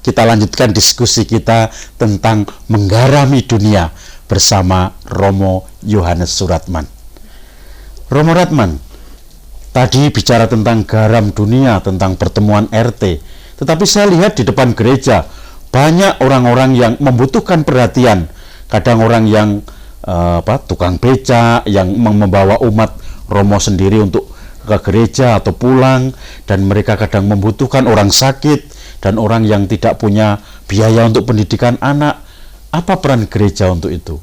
kita lanjutkan diskusi kita tentang menggarami dunia bersama Romo Yohanes Suratman. Romo Ratman, tadi bicara tentang garam dunia, tentang pertemuan RT, tetapi saya lihat di depan gereja banyak orang-orang yang membutuhkan perhatian. Kadang orang yang tukang becak, yang membawa umat Romo sendiri untuk ke gereja atau pulang, dan mereka kadang membutuhkan orang sakit dan orang yang tidak punya biaya untuk pendidikan anak. Apa peran gereja untuk itu?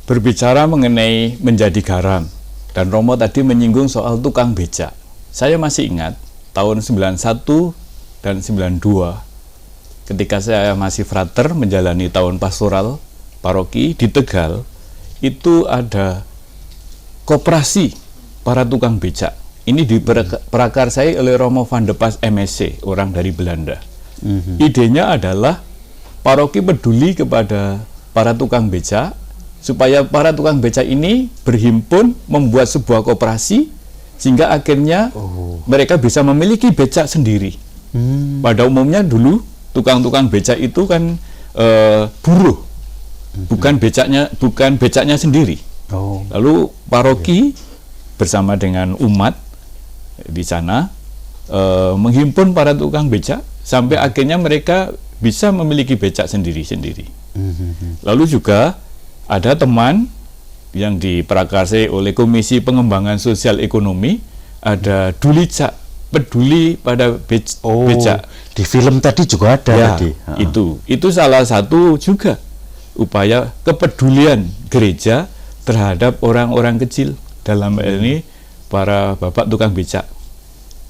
Berbicara mengenai menjadi garam, dan Romo tadi menyinggung soal tukang becak. Saya masih ingat tahun 91 dan 92 ketika saya masih frater menjalani tahun pastoral paroki di Tegal, itu ada koperasi para tukang becak. Ini diprakarsai oleh Romo van de Pas MSc, orang dari Belanda. Idenya adalah paroki peduli kepada para tukang becak, supaya para tukang becak ini berhimpun membuat sebuah koperasi, sehingga akhirnya mereka bisa memiliki becak sendiri. Pada umumnya dulu tukang-tukang becak itu kan buruh, bukan becaknya sendiri. Lalu paroki bersama dengan umat di sana menghimpun para tukang becak sampai akhirnya mereka bisa memiliki becak sendiri-sendiri. Lalu juga ada teman yang diprakarsai oleh Komisi Pengembangan Sosial Ekonomi, ada Dulicak, peduli pada becak. Di film tadi juga ada ya, tadi. Itu salah satu juga upaya kepedulian gereja terhadap orang-orang kecil, dalam hal ini para bapak tukang becak.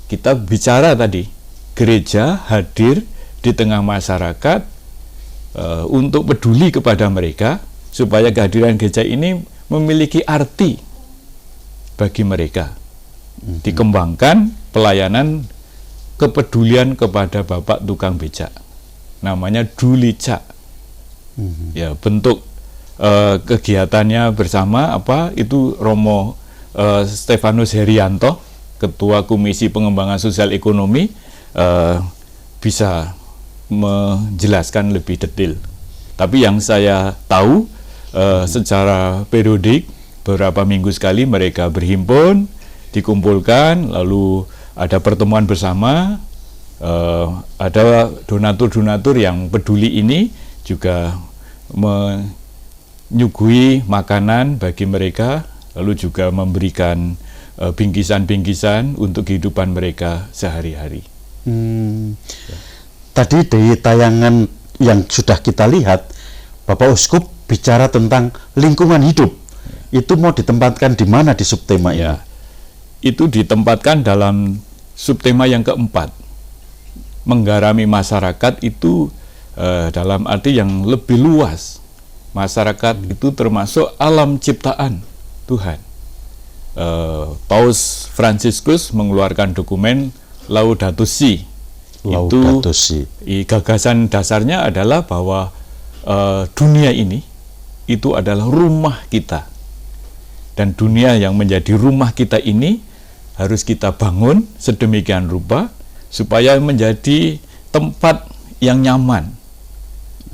Kita bicara tadi, gereja hadir di tengah masyarakat untuk peduli kepada mereka, supaya kehadiran gereja ini memiliki arti bagi mereka. Dikembangkan pelayanan kepedulian kepada bapak tukang becak, namanya Dulicak. Ya, bentuk kegiatannya bersama itu Romo Stefanus Herianto, Ketua Komisi Pengembangan Sosial Ekonomi, bisa menjelaskan lebih detail. Tapi yang saya tahu, secara periodik beberapa minggu sekali mereka berhimpun, dikumpulkan, lalu ada pertemuan bersama, ada donatur-donatur yang peduli ini juga menyuguhi makanan bagi mereka, lalu juga memberikan bingkisan-bingkisan untuk kehidupan mereka sehari-hari. Tadi di tayangan yang sudah kita lihat, Bapak Uskup bicara tentang lingkungan hidup. Itu mau ditempatkan di mana di subtema ini? Itu ditempatkan dalam subtema yang keempat. Menggarami masyarakat itu dalam arti yang lebih luas. Masyarakat itu termasuk alam ciptaan Tuhan. Paus Fransiskus mengeluarkan dokumen Laudato Si. Laudato Si. Gagasan dasarnya adalah bahwa dunia ini itu adalah rumah kita, dan dunia yang menjadi rumah kita ini harus kita bangun sedemikian rupa supaya menjadi tempat yang nyaman.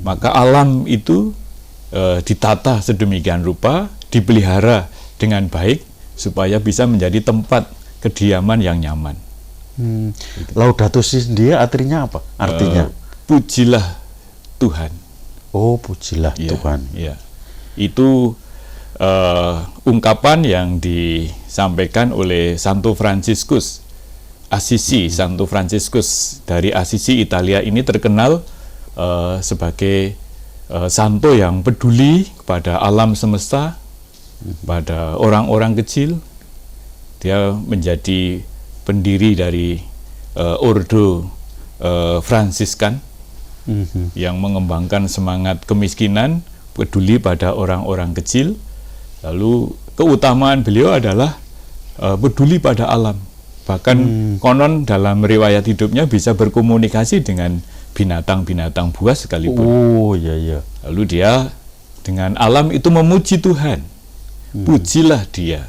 Maka alam itu ditata sedemikian rupa, dipelihara dengan baik supaya bisa menjadi tempat kediaman yang nyaman. Laudato Si sendiri artinya apa? Artinya pujilah Tuhan. Oh, pujilah Tuhan. Ya. Itu ungkapan yang disampaikan oleh Santo Fransiskus Assisi. Santo Fransiskus dari Assisi, Italia ini terkenal sebagai santo yang peduli kepada alam semesta, pada orang-orang kecil. Dia menjadi pendiri dari Ordo Fransiskan yang mengembangkan semangat kemiskinan, peduli pada orang-orang kecil. Lalu keutamaan beliau adalah peduli pada alam. Bahkan konon dalam riwayat hidupnya bisa berkomunikasi dengan binatang-binatang buas sekalipun. Oh, iya. Lalu dia dengan alam itu memuji Tuhan. Pujilah dia.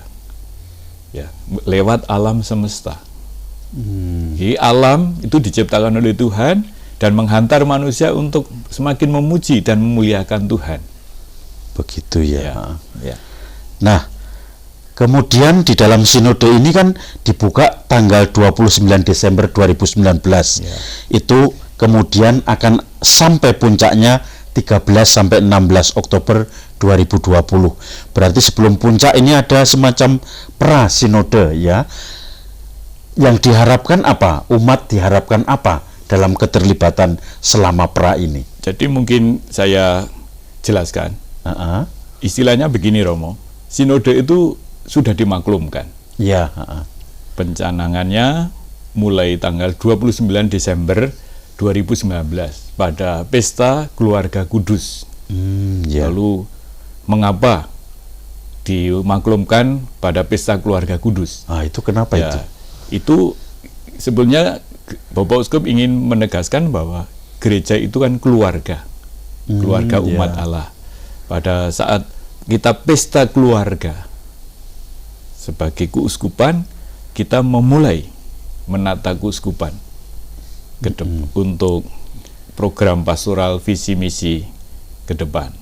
Ya, lewat alam semesta. Jadi alam itu diciptakan oleh Tuhan, dan menghantar manusia untuk semakin memuji dan memuliakan Tuhan. Begitu ya. Ya. Nah, kemudian di dalam sinode ini kan dibuka tanggal 29 Desember 2019. Ya. Itu kemudian akan sampai puncaknya 13 sampai 16 Oktober 2020. Berarti sebelum puncak ini ada semacam pra-sinode ya. Yang diharapkan apa? Umat diharapkan apa dalam keterlibatan selama pra ini? Jadi mungkin saya jelaskan. Istilahnya begini, Romo. Sinode itu sudah dimaklumkan. Ya. Pencanangannya mulai tanggal 29 Desember 2019 pada Pesta Keluarga Kudus. Ya. Lalu mengapa dimaklumkan pada Pesta Keluarga Kudus? Itu kenapa itu? Itu sebenarnya Bapak Uskup ingin menegaskan bahwa gereja itu kan keluarga umat Allah. Pada saat kita pesta keluarga sebagai keuskupan, kita memulai menata keuskupan untuk program pastoral visi misi ke depan.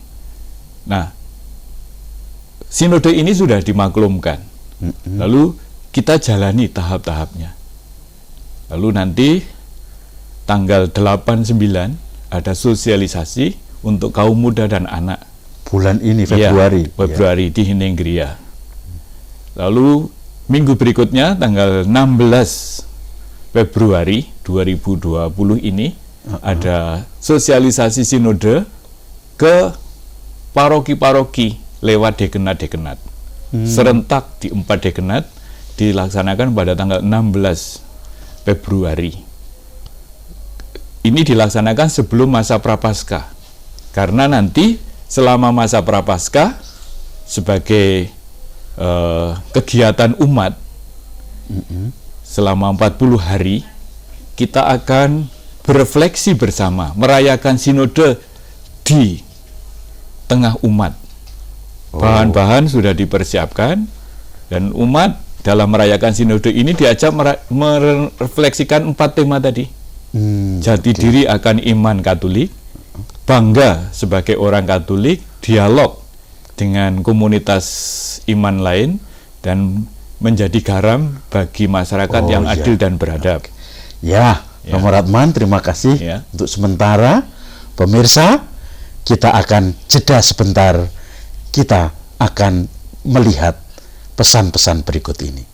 Nah, sinode ini sudah dimaklumkan. Lalu kita jalani tahap-tahapnya. Lalu nanti tanggal 8-9 ada sosialisasi untuk kaum muda dan anak. Bulan ini Februari. Februari di Hinenggria. Lalu minggu berikutnya tanggal 16 Februari 2020 ini ada sosialisasi sinode ke paroki-paroki lewat dekenat-dekenat. Serentak di 4 dekenat dilaksanakan pada tanggal 16 Februari. Ini dilaksanakan sebelum masa Prapaskah. Karena nanti selama masa Prapaskah sebagai kegiatan umat selama 40 hari kita akan berefleksi bersama, merayakan sinode di tengah umat. Bahan-bahan sudah dipersiapkan dan umat dalam merayakan sinode ini diajak merefleksikan 4 tema tadi. Jati diri akan iman Katolik, bangga sebagai orang Katolik, dialog dengan komunitas iman lain, dan menjadi garam bagi masyarakat yang adil dan beradab. Romo Ratman, terima kasih untuk sementara. Pemirsa, kita akan jeda sebentar. Kita akan melihat pesan-pesan berikut ini.